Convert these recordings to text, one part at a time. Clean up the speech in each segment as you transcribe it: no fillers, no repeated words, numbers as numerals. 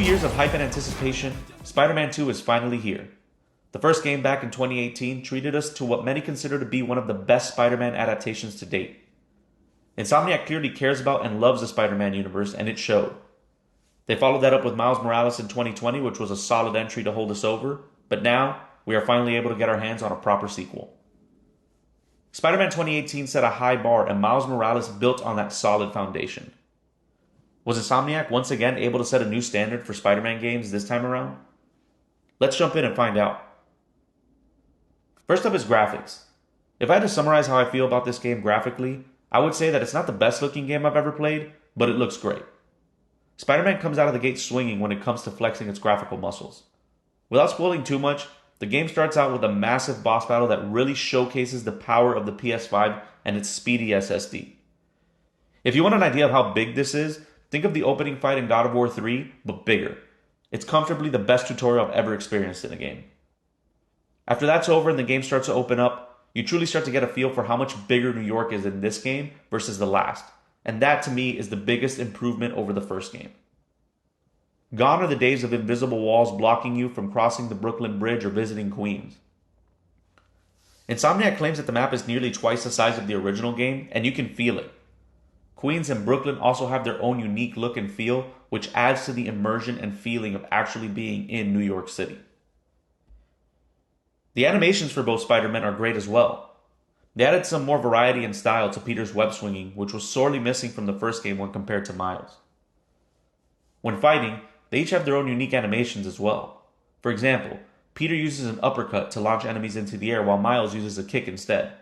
years of hype and anticipation, Spider-Man 2 is finally here. The first game back in 2018 treated us to what many consider to be one of the best Spider-Man adaptations to date. Insomniac clearly cares about and loves the Spider-Man universe, and it showed. They followed that up with Miles Morales in 2020, which was a solid entry to hold us over, but now we are finally able to get our hands on a proper sequel. Spider-Man 2018 set a high bar, and Miles Morales built on that solid foundation. Was Insomniac once again able to set a new standard for Spider-Man games this time around? Let's jump in and find out. First up is graphics. If I had to summarize how I feel about this game graphically, I would say that it's not the best looking game I've ever played, but it looks great. Spider-Man comes out of the gate swinging when it comes to flexing its graphical muscles. Without spoiling too much, the game starts out with a massive boss battle that really showcases the power of the PS5 and its speedy SSD. If you want an idea of how big this is, think of the opening fight in God of War 3, but bigger. It's comfortably the best tutorial I've ever experienced in a game. After that's over and the game starts to open up, you truly start to get a feel for how much bigger New York is in this game versus the last. And that to me is the biggest improvement over the first game. Gone are the days of invisible walls blocking you from crossing the Brooklyn Bridge or visiting Queens. Insomniac claims that the map is nearly twice the size of the original game, and you can feel it. Queens and Brooklyn also have their own unique look and feel, which adds to the immersion and feeling of actually being in New York City. The animations for both Spider-Men are great as well. They added some more variety and style to Peter's web swinging, which was sorely missing from the first game when compared to Miles. When fighting, they each have their own unique animations as well. For example, Peter uses an uppercut to launch enemies into the air while Miles uses a kick instead.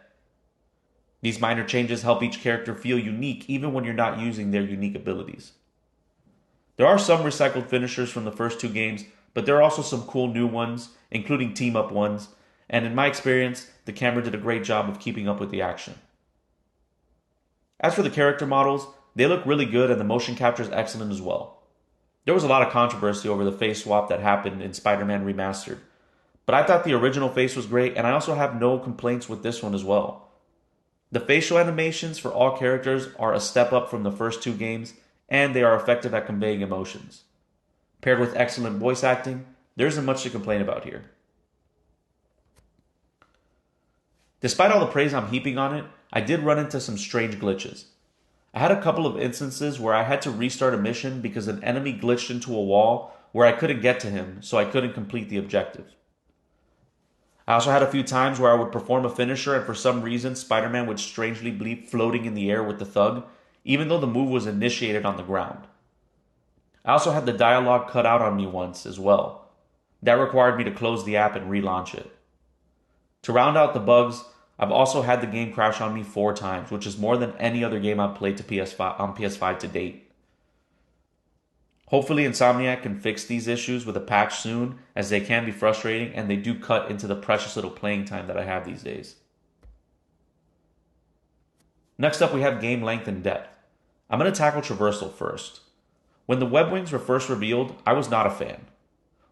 These minor changes help each character feel unique even when you're not using their unique abilities. There are some recycled finishers from the first two games, but there are also some cool new ones, including team-up ones, and in my experience, the camera did a great job of keeping up with the action. As for the character models, they look really good and the motion capture is excellent as well. There was a lot of controversy over the face swap that happened in Spider-Man Remastered, but I thought the original face was great and I also have no complaints with this one as well. The facial animations for all characters are a step up from the first two games, and they are effective at conveying emotions. Paired with excellent voice acting, there isn't much to complain about here. Despite all the praise I'm heaping on it, I did run into some strange glitches. I had a couple of instances where I had to restart a mission because an enemy glitched into a wall where I couldn't get to him, so I couldn't complete the objective. I also had a few times where I would perform a finisher and for some reason Spider-Man would strangely be floating in the air with the thug, even though the move was initiated on the ground. I also had the dialogue cut out on me once as well. That required me to close the app and relaunch it. To round out the bugs, I've also had the game crash on me 4 times, which is more than any other game I've played on PS5 to date. Hopefully Insomniac can fix these issues with a patch soon, as they can be frustrating and they do cut into the precious little playing time that I have these days. Next up we have game length and depth. I'm going to tackle traversal first. When the web wings were first revealed, I was not a fan.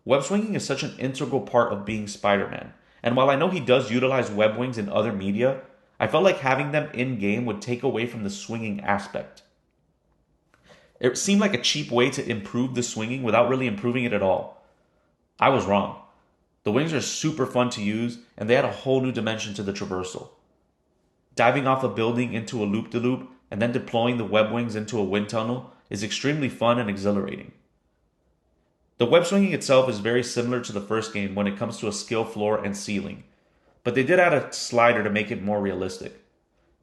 Web swinging is such an integral part of being Spider-Man, and while I know he does utilize web wings in other media, I felt like having them in-game would take away from the swinging aspect. It seemed like a cheap way to improve the swinging without really improving it at all. I was wrong. The wings are super fun to use, and they add a whole new dimension to the traversal. Diving off a building into a loop-de-loop and then deploying the web wings into a wind tunnel is extremely fun and exhilarating. The web swinging itself is very similar to the first game when it comes to a skill floor and ceiling, but they did add a slider to make it more realistic.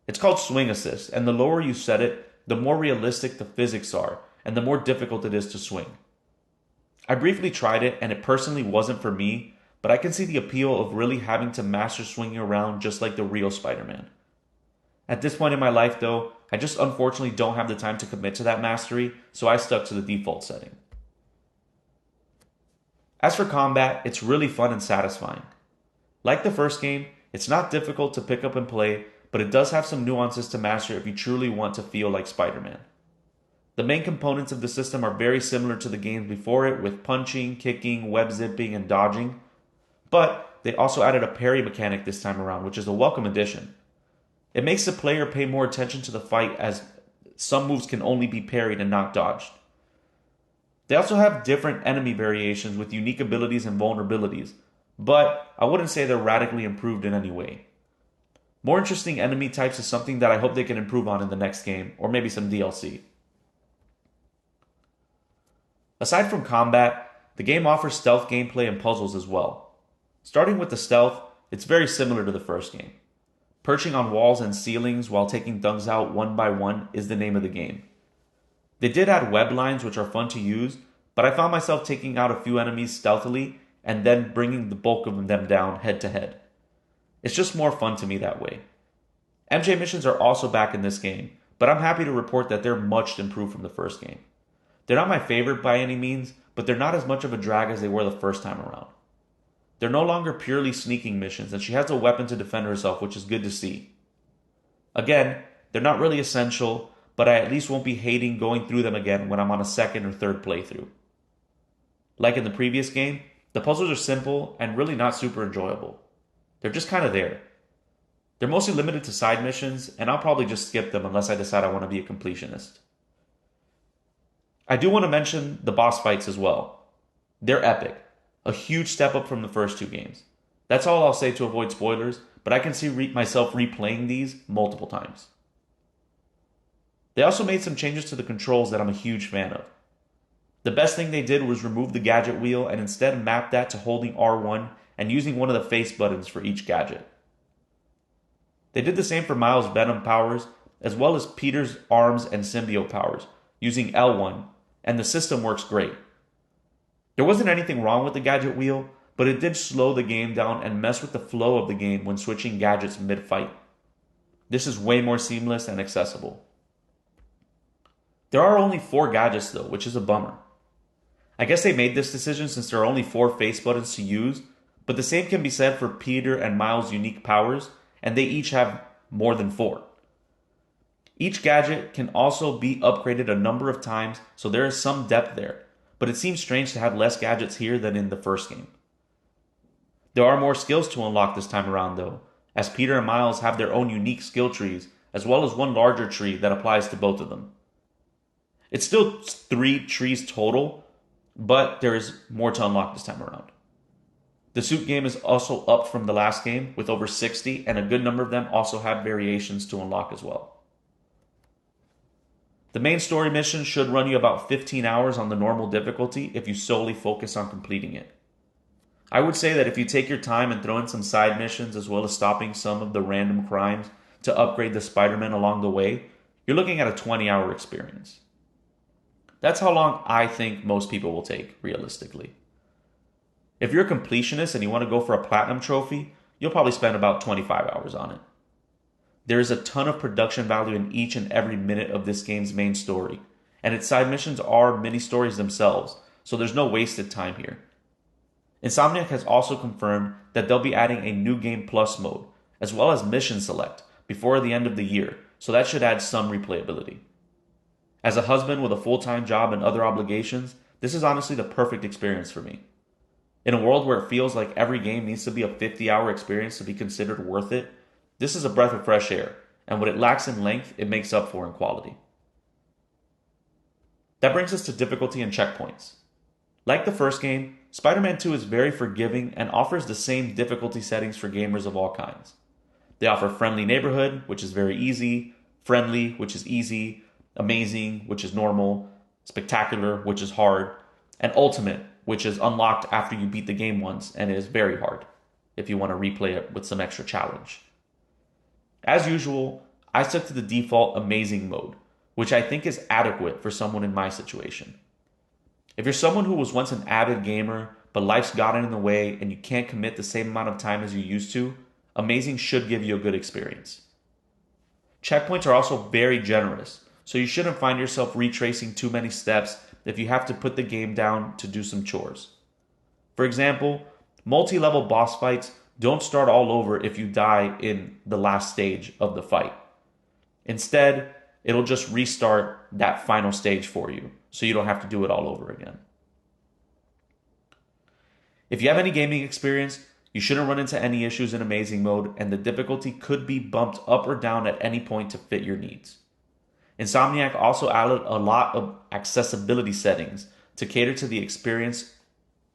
It's called swing assist, and the lower you set it, the more realistic the physics are, and the more difficult it is to swing. I briefly tried it, and it personally wasn't for me, but I can see the appeal of really having to master swinging around just like the real Spider-Man. At this point in my life though, I just unfortunately don't have the time to commit to that mastery, so I stuck to the default setting. As for combat, it's really fun and satisfying. Like the first game, it's not difficult to pick up and play, but it does have some nuances to master if you truly want to feel like Spider-Man. The main components of the system are very similar to the games before it, with punching, kicking, web zipping, and dodging, but they also added a parry mechanic this time around, which is a welcome addition. It makes the player pay more attention to the fight as some moves can only be parried and not dodged. They also have different enemy variations with unique abilities and vulnerabilities, but I wouldn't say they're radically improved in any way. More interesting enemy types is something that I hope they can improve on in the next game, or maybe some DLC. Aside from combat, the game offers stealth gameplay and puzzles as well. Starting with the stealth, it's very similar to the first game. Perching on walls and ceilings while taking thugs out one by one is the name of the game. They did add web lines which are fun to use, but I found myself taking out a few enemies stealthily and then bringing the bulk of them down head to head. It's just more fun to me that way. MJ missions are also back in this game, but I'm happy to report that they're much improved from the first game. They're not my favorite by any means, but they're not as much of a drag as they were the first time around. They're no longer purely sneaking missions, and she has a weapon to defend herself, which is good to see. Again, they're not really essential, but I at least won't be hating going through them again when I'm on a second or third playthrough. Like in the previous game, the puzzles are simple and really not super enjoyable. They're just kind of there. They're mostly limited to side missions, and I'll probably just skip them unless I decide I want to be a completionist. I do want to mention the boss fights as well. They're epic. A huge step up from the first two games. That's all I'll say to avoid spoilers, but I can see myself replaying these multiple times. They also made some changes to the controls that I'm a huge fan of. The best thing they did was remove the gadget wheel and instead map that to holding R1 and using one of the face buttons for each gadget. They did the same for Miles' Venom powers, as well as Peter's arms and symbiote powers, using L1, and the system works great. There wasn't anything wrong with the gadget wheel, but it did slow the game down and mess with the flow of the game when switching gadgets mid-fight. This is way more seamless and accessible. There are only 4 gadgets though, which is a bummer. I guess they made this decision since there are only 4 face buttons to use, but the same can be said for Peter and Miles' unique powers, and they each have more than 4. Each gadget can also be upgraded a number of times, so there is some depth there, but it seems strange to have less gadgets here than in the first game. There are more skills to unlock this time around though, as Peter and Miles have their own unique skill trees, as well as one larger tree that applies to both of them. It's still 3 trees total, but there is more to unlock this time around. The suit game is also up from the last game with over 60, and a good number of them also have variations to unlock as well. The main story mission should run you about 15 hours on the normal difficulty if you solely focus on completing it. I would say that if you take your time and throw in some side missions as well as stopping some of the random crimes to upgrade the Spider-Man along the way, you're looking at a 20-hour experience. That's how long I think most people will take, realistically. If you're a completionist and you want to go for a platinum trophy, you'll probably spend about 25 hours on it. There is a ton of production value in each and every minute of this game's main story, and its side missions are mini stories themselves, so there's no wasted time here. Insomniac has also confirmed that they'll be adding a new Game Plus mode, as well as Mission Select, before the end of the year, so that should add some replayability. As a husband with a full-time job and other obligations, this is honestly the perfect experience for me. In a world where it feels like every game needs to be a 50-hour experience to be considered worth it, this is a breath of fresh air, and what it lacks in length, it makes up for in quality. That brings us to difficulty and checkpoints. Like the first game, Spider-Man 2 is very forgiving and offers the same difficulty settings for gamers of all kinds. They offer Friendly Neighborhood, which is very easy, Friendly, which is easy, Amazing, which is normal, Spectacular, which is hard, and Ultimate, which is unlocked after you beat the game once and is very hard, if you want to replay it with some extra challenge. As usual, I stuck to the default Amazing mode, which I think is adequate for someone in my situation. If you're someone who was once an avid gamer, but life's gotten in the way and you can't commit the same amount of time as you used to, Amazing should give you a good experience. Checkpoints are also very generous, so you shouldn't find yourself retracing too many steps if you have to put the game down to do some chores. For example, multi-level boss fights don't start all over if you die in the last stage of the fight. Instead, it'll just restart that final stage for you, so you don't have to do it all over again. If you have any gaming experience, you shouldn't run into any issues in Amazing mode, and the difficulty could be bumped up or down at any point to fit your needs. Insomniac also added a lot of accessibility settings, to cater to the experience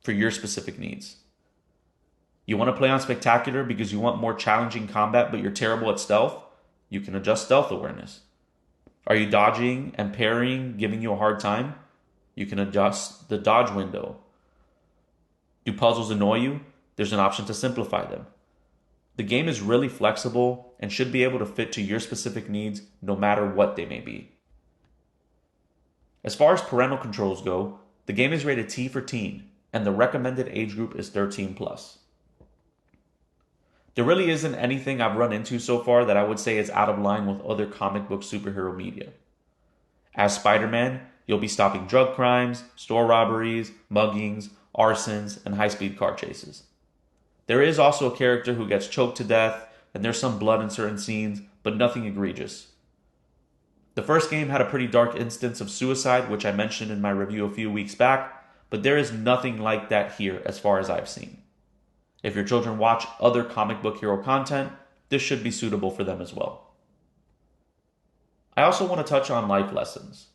for your specific needs. You want to play on Spectacular because you want more challenging combat but you're terrible at stealth? You can adjust stealth awareness. Are you dodging and parrying giving you a hard time? You can adjust the dodge window. Do puzzles annoy you? There's an option to simplify them. The game is really flexible and should be able to fit to your specific needs no matter what they may be. As far as parental controls go, the game is rated T for teen, and the recommended age group is 13+. There really isn't anything I've run into so far that I would say is out of line with other comic book superhero media. As Spider-Man, you'll be stopping drug crimes, store robberies, muggings, arsons, and high-speed car chases. There is also a character who gets choked to death, and there's some blood in certain scenes, but nothing egregious. The first game had a pretty dark instance of suicide, which I mentioned in my review a few weeks back, but there is nothing like that here as far as I've seen. If your children watch other comic book hero content, this should be suitable for them as well. I also want to touch on life lessons.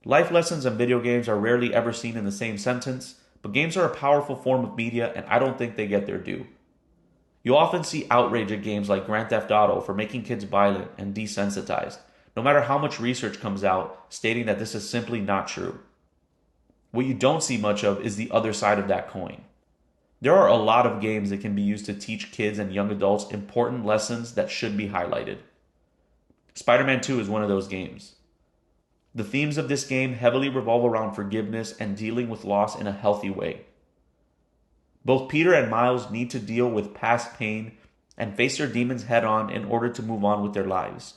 Life lessons and video games are rarely ever seen in the same sentence, but games are a powerful form of media and I don't think they get their due. You often see outrage at games like Grand Theft Auto for making kids violent and desensitized, no matter how much research comes out stating that this is simply not true. What you don't see much of is the other side of that coin. There are a lot of games that can be used to teach kids and young adults important lessons that should be highlighted. Spider-Man 2 is one of those games. The themes of this game heavily revolve around forgiveness and dealing with loss in a healthy way. Both Peter and Miles need to deal with past pain and face their demons head-on in order to move on with their lives.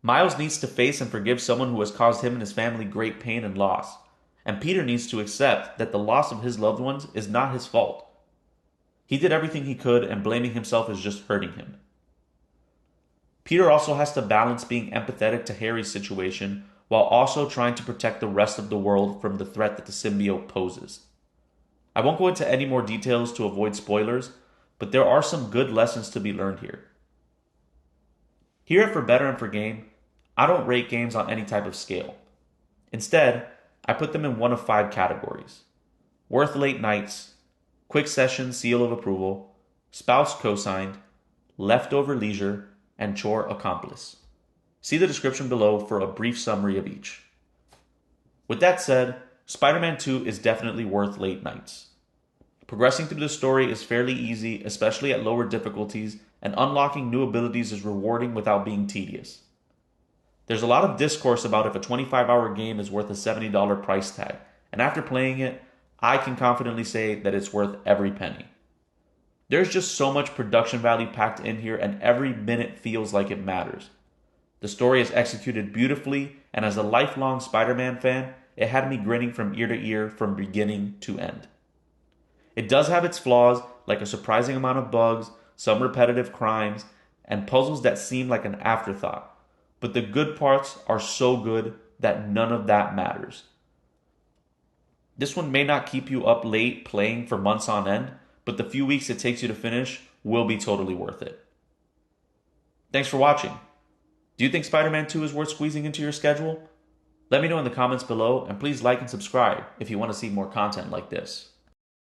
Miles needs to face and forgive someone who has caused him and his family great pain and loss, and Peter needs to accept that the loss of his loved ones is not his fault. He did everything he could, and blaming himself is just hurting him. Peter also has to balance being empathetic to Harry's situation while also trying to protect the rest of the world from the threat that the symbiote poses. I won't go into any more details to avoid spoilers, but there are some good lessons to be learned here. Here at For Better and For Game, I don't rate games on any type of scale. Instead, I put them in one of 5 categories: worth late nights, quick session seal of approval, spouse co-signed, leftover leisure, and chore accomplice. See the description below for a brief summary of each. With that said, Spider-Man 2 is definitely worth late nights. Progressing through the story is fairly easy, especially at lower difficulties, and unlocking new abilities is rewarding without being tedious. There's a lot of discourse about if a 25-hour game is worth a $70 price tag, and after playing it, I can confidently say that it's worth every penny. There's just so much production value packed in here, and every minute feels like it matters. The story is executed beautifully, and as a lifelong Spider-Man fan, it had me grinning from ear to ear from beginning to end. It does have its flaws, like a surprising amount of bugs, some repetitive crimes, and puzzles that seem like an afterthought. But the good parts are so good that none of that matters. This one may not keep you up late playing for months on end, but the few weeks it takes you to finish will be totally worth it. Thanks for watching. Do you think Spider-Man 2 is worth squeezing into your schedule? Let me know in the comments below, and please like and subscribe if you want to see more content like this.